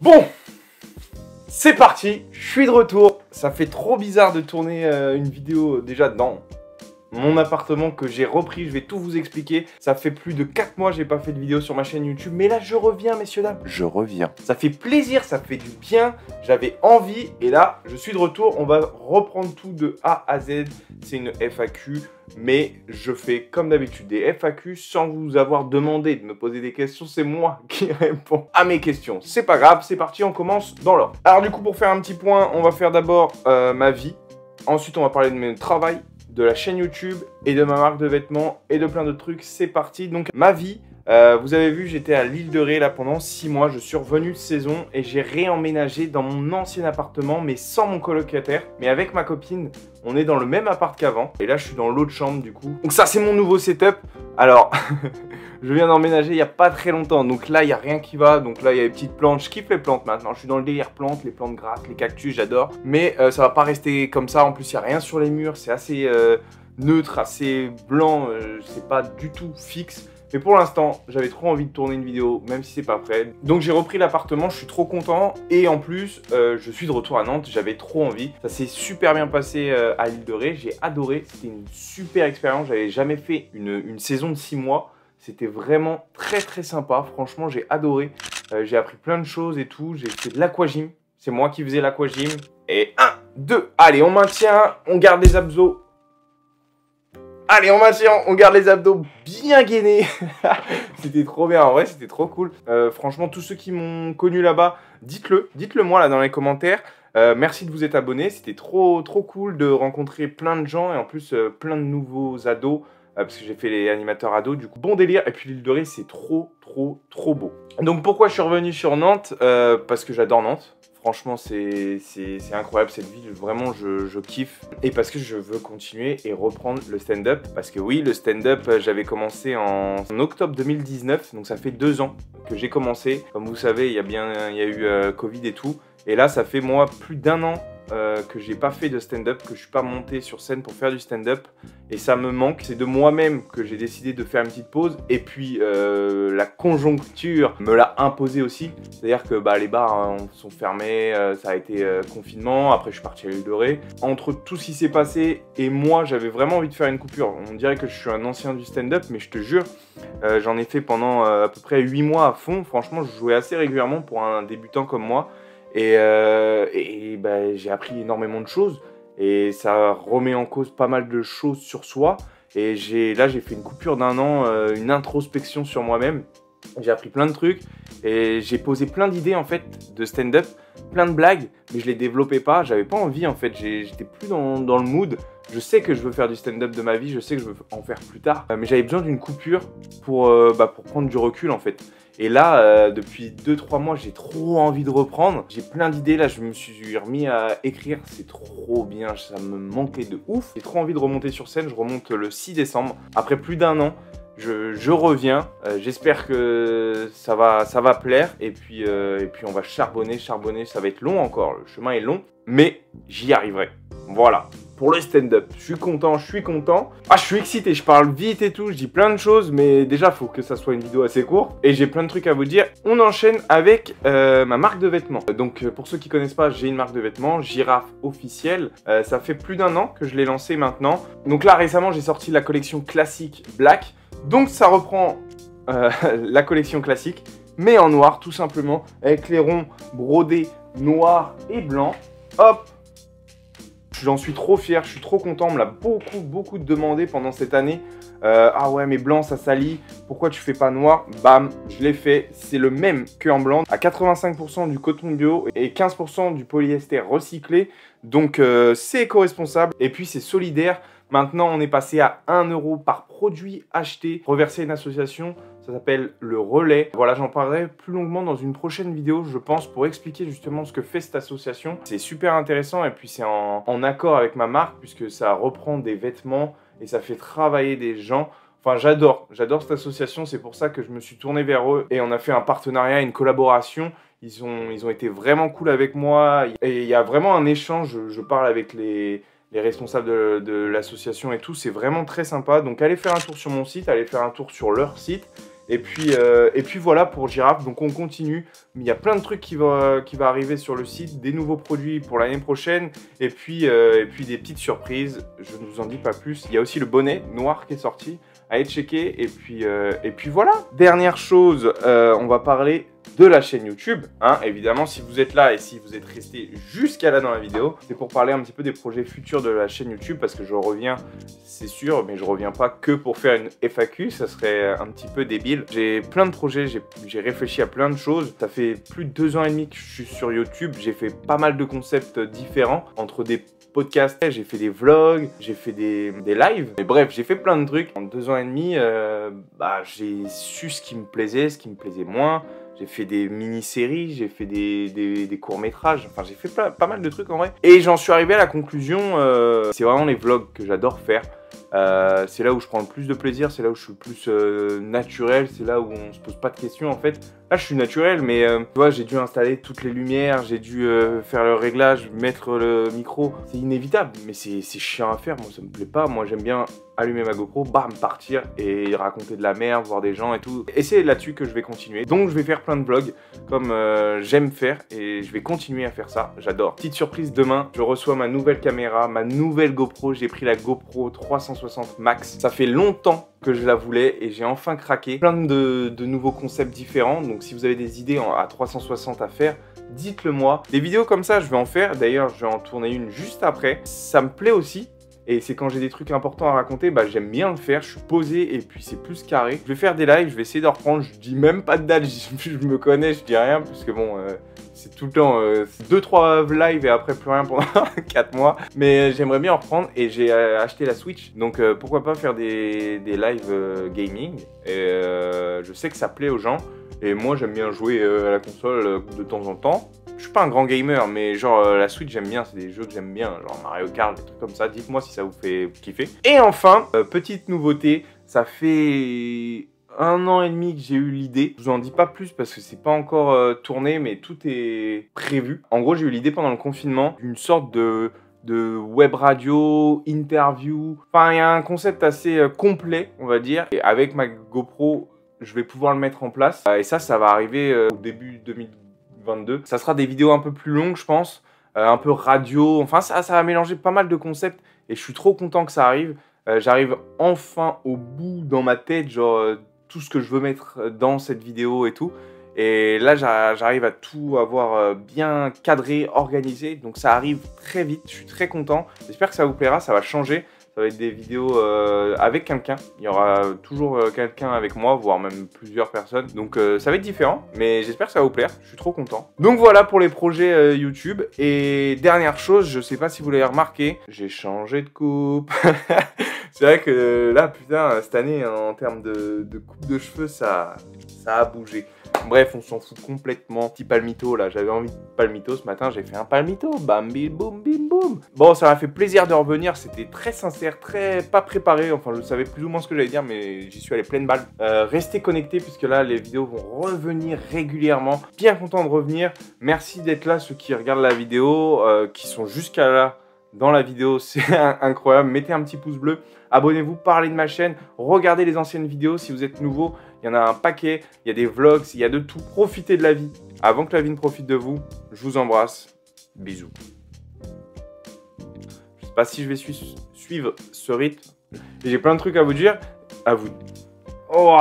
Bon, c'est parti, je suis de retour. Ça fait trop bizarre de tourner une vidéo déjà dans mon appartement que j'ai repris, je vais tout vous expliquer. Ça fait plus de 4 mois que j'ai pas fait de vidéo sur ma chaîne YouTube, mais là je reviens messieurs dames, je reviens. Ça fait plaisir, ça fait du bien, j'avais envie et là je suis de retour. On va reprendre tout de A à Z, c'est une FAQ, mais je fais comme d'habitude des FAQ sans vous avoir demandé de me poser des questions, c'est moi qui réponds à mes questions. C'est pas grave, c'est parti, on commence dans l'ordre. Alors du coup pour faire un petit point, on va faire d'abord ma vie, ensuite on va parler de mon travail, de la chaîne YouTube et de ma marque de vêtements et de plein d'autres trucs. C'est parti. Donc ma vie, vous avez vu, j'étais à l'île de Ré là pendant 6 mois. Je suis revenu de saison et j'ai réemménagé dans mon ancien appartement, mais sans mon colocataire, mais avec ma copine. On est dans le même appart qu'avant et là je suis dans l'autre chambre du coup. Donc ça c'est mon nouveau setup. Alors je viens d'emménager il n'y a pas très longtemps, donc là il n'y a rien qui va. Donc là il y a des petites plantes, je kiffe les plantes maintenant. Je suis dans le délire plantes, les plantes grasses, les cactus, j'adore. Mais ça va pas rester comme ça. En plus il n'y a rien sur les murs, c'est assez neutre, assez blanc, c'est pas du tout fixe. Mais pour l'instant, j'avais trop envie de tourner une vidéo, même si c'est pas prêt. Donc j'ai repris l'appartement, je suis trop content. Et en plus, je suis de retour à Nantes, j'avais trop envie. Ça s'est super bien passé à l'île de Ré, j'ai adoré. C'était une super expérience, j'avais jamais fait une saison de 6 mois. C'était vraiment très sympa, franchement j'ai adoré. J'ai appris plein de choses et tout, j'ai fait de l'aquagym. C'est moi qui faisais l'aquagym. Et 1, 2, allez on maintient, on garde les abdos. Allez, on maintient, on garde les abdos bien gainés. C'était trop bien, en vrai, c'était trop cool. Franchement, tous ceux qui m'ont connu là-bas, dites-le moi là dans les commentaires. Merci de vous être abonnés, c'était trop cool de rencontrer plein de gens et en plus plein de nouveaux ados. Parce que j'ai fait les animateurs ados, du coup, bon délire. Et puis l'île de Ré, c'est trop beau. Donc pourquoi je suis revenu sur Nantes? Parce que j'adore Nantes. Franchement, c'est incroyable cette ville, vraiment je kiffe. Et parce que je veux continuer et reprendre le stand-up. Parce que oui, le stand-up, j'avais commencé en octobre 2019, donc ça fait 2 ans que j'ai commencé. Comme vous savez, il y a eu Covid et tout. Et là, ça fait moi plus d'1 an que j'ai pas fait de stand-up, que je suis pas monté sur scène pour faire du stand-up. Et ça me manque, c'est de moi-même que j'ai décidé de faire une petite pause. Et puis la conjoncture me l'a imposé aussi. C'est-à-dire que les bars sont fermés, ça a été confinement, après je suis parti à l'île de Ré. Entre tout ce qui s'est passé et moi, j'avais vraiment envie de faire une coupure. On dirait que je suis un ancien du stand-up, mais je te jure, j'en ai fait pendant à peu près 8 mois à fond. Franchement, je jouais assez régulièrement pour un débutant comme moi. Et j'ai appris énormément de choses. Et ça remet en cause pas mal de choses sur soi. Et là, j'ai fait une coupure d'1 an, une introspection sur moi-même. J'ai appris plein de trucs et j'ai posé plein d'idées en fait de stand-up, plein de blagues, mais je les développais pas. J'avais pas envie en fait, j'étais plus dans le mood. Je sais que je veux faire du stand-up de ma vie, je sais que je veux en faire plus tard, mais j'avais besoin d'une coupure pour prendre du recul en fait. Et là, depuis 2-3 mois, j'ai trop envie de reprendre. J'ai plein d'idées, là, je me suis remis à écrire. C'est trop bien, ça me manquait de ouf. J'ai trop envie de remonter sur scène, je remonte le 6 décembre. Après plus d'1 an, je reviens. J'espère que ça va plaire. Et puis on va charbonner. Ça va être long encore, le chemin est long. Mais j'y arriverai. Voilà. Pour le stand-up, je suis content. Ah, je suis excité, je parle vite et tout, je dis plein de choses, mais déjà, il faut que ça soit une vidéo assez courte. Et j'ai plein de trucs à vous dire. On enchaîne avec ma marque de vêtements. Donc, pour ceux qui connaissent pas, j'ai une marque de vêtements, Girafe Officiel. Ça fait plus d'1 an que je l'ai lancée maintenant. Donc là, récemment, j'ai sorti la collection classique Black. Donc, ça reprend la collection classique, mais en noir, tout simplement, avec les ronds brodés noir et blanc. Hop! J'en suis trop fier, je suis trop content, on me l'a beaucoup demandé pendant cette année. Ah ouais mais blanc ça salit, pourquoi tu fais pas noir? Bam, je l'ai fait, c'est le même qu'en blanc. À 85% du coton bio et 15% du polyester recyclé. Donc c'est éco-responsable et puis c'est solidaire. Maintenant on est passé à 1 € par produit acheté, reversé à une association. Ça s'appelle le Relais. Voilà, j'en parlerai plus longuement dans une prochaine vidéo, je pense, pour expliquer justement ce que fait cette association. C'est super intéressant et puis c'est en accord avec ma marque puisque ça reprend des vêtements et ça fait travailler des gens. Enfin, j'adore cette association, c'est pour ça que je me suis tourné vers eux et on a fait un partenariat, une collaboration. Ils ont été vraiment cool avec moi et il y a vraiment un échange. Je parle avec les responsables de l'association et tout, c'est vraiment très sympa. Donc allez faire un tour sur mon site, allez faire un tour sur leur site. Et puis voilà pour Girafe, donc on continue. Il y a plein de trucs qui va arriver sur le site, des nouveaux produits pour l'année prochaine, et puis des petites surprises, je ne vous en dis pas plus. Il y a aussi le bonnet noir qui est sorti, allez checker, et puis voilà. Dernière chose, on va parler de la chaîne YouTube, hein. Évidemment, si vous êtes là et si vous êtes resté jusqu'à là dans la vidéo, c'est pour parler un petit peu des projets futurs de la chaîne YouTube, parce que je reviens, c'est sûr, mais je reviens pas que pour faire une FAQ, ça serait un petit peu débile. J'ai plein de projets, j'ai réfléchi à plein de choses. Ça fait plus de 2 ans et demi que je suis sur YouTube, j'ai fait pas mal de concepts différents, entre des podcasts, j'ai fait des vlogs, j'ai fait des lives, mais bref, j'ai fait plein de trucs. En 2 ans et demi, j'ai su ce qui me plaisait moins. J'ai fait des mini-séries, j'ai fait des courts-métrages, enfin j'ai fait pas mal de trucs en vrai. Et j'en suis arrivé à la conclusion, c'est vraiment les vlogs que j'adore faire. C'est là où je prends le plus de plaisir, c'est là où je suis le plus naturel, c'est là où on se pose pas de questions en fait. Là je suis naturel, mais tu vois, j'ai dû installer toutes les lumières, j'ai dû faire le réglage, mettre le micro. C'est inévitable, mais c'est chiant à faire, moi ça me plaît pas. Moi j'aime bien allumer ma GoPro, bam, partir et raconter de la merde, voir des gens et tout. Et c'est là-dessus que je vais continuer. Donc je vais faire plein de vlogs comme j'aime faire et je vais continuer à faire ça, j'adore. Petite surprise, demain, je reçois ma nouvelle caméra, ma nouvelle GoPro. J'ai pris la GoPro 360 Max. Ça fait longtemps que je la voulais et j'ai enfin craqué. Plein de nouveaux concepts différents, donc si vous avez des idées à 360 à faire, dites-le moi. Des vidéos comme ça, je vais en faire. D'ailleurs, je vais en tourner une juste après. Ça me plaît aussi. Et c'est quand j'ai des trucs importants à raconter, j'aime bien le faire, je suis posé et puis c'est plus carré. Je vais faire des lives, je vais essayer de reprendre, je dis même pas de date, je me connais, je dis rien, parce que bon, c'est tout le temps 2-3 lives et après plus rien pendant 4 mois. Mais j'aimerais bien en reprendre et j'ai acheté la Switch, donc pourquoi pas faire des lives gaming. Et je sais que ça plaît aux gens, et moi j'aime bien jouer à la console de temps en temps. Je suis pas un grand gamer, mais genre la Switch j'aime bien, c'est des jeux que j'aime bien, genre Mario Kart, des trucs comme ça. Dites-moi si ça vous fait kiffer. Et enfin, petite nouveauté, ça fait 1 an et demi que j'ai eu l'idée. Je vous en dis pas plus parce que c'est pas encore tourné, mais tout est prévu. En gros, j'ai eu l'idée pendant le confinement, une sorte de web radio, interview. Enfin, il y a un concept assez complet, on va dire. Et avec ma GoPro, je vais pouvoir le mettre en place. Et ça va arriver au début 2022. Ça sera des vidéos un peu plus longues, je pense, un peu radio. Enfin, ça va mélanger pas mal de concepts et je suis trop content que ça arrive. J'arrive enfin au bout dans ma tête, genre tout ce que je veux mettre dans cette vidéo et tout. Et là, j'arrive à tout avoir bien cadré, organisé. Donc ça arrive très vite, je suis très content. J'espère que ça vous plaira, ça va changer. Ça va être des vidéos avec quelqu'un. Il y aura toujours quelqu'un avec moi, voire même plusieurs personnes. Donc ça va être différent, mais j'espère que ça va vous plaire. Je suis trop content. Donc voilà pour les projets YouTube. Et dernière chose, je sais pas si vous l'avez remarqué, j'ai changé de coupe. C'est vrai que là, putain, cette année, en termes de coupe de cheveux, ça a bougé. Bref, on s'en fout complètement. Petit palmito, là, j'avais envie de palmito ce matin, j'ai fait un palmito. Bam, bim, boum, bim, boum. Bon, ça m'a fait plaisir de revenir, c'était très sincère, très pas préparé. Enfin, je savais plus ou moins ce que j'allais dire, mais j'y suis allé pleine balle. Restez connectés, puisque là, les vidéos vont revenir régulièrement. Bien content de revenir. Merci d'être là, ceux qui regardent la vidéo, qui sont jusqu'à là dans la vidéo, c'est incroyable. Mettez un petit pouce bleu, abonnez-vous, parlez de ma chaîne, regardez les anciennes vidéos si vous êtes nouveau. Il y en a un paquet, il y a des vlogs, il y a de tout. Profitez de la vie avant que la vie ne profite de vous. Je vous embrasse. Bisous. Je sais pas si je vais suivre ce rythme. J'ai plein de trucs à vous dire. À vous. Oh,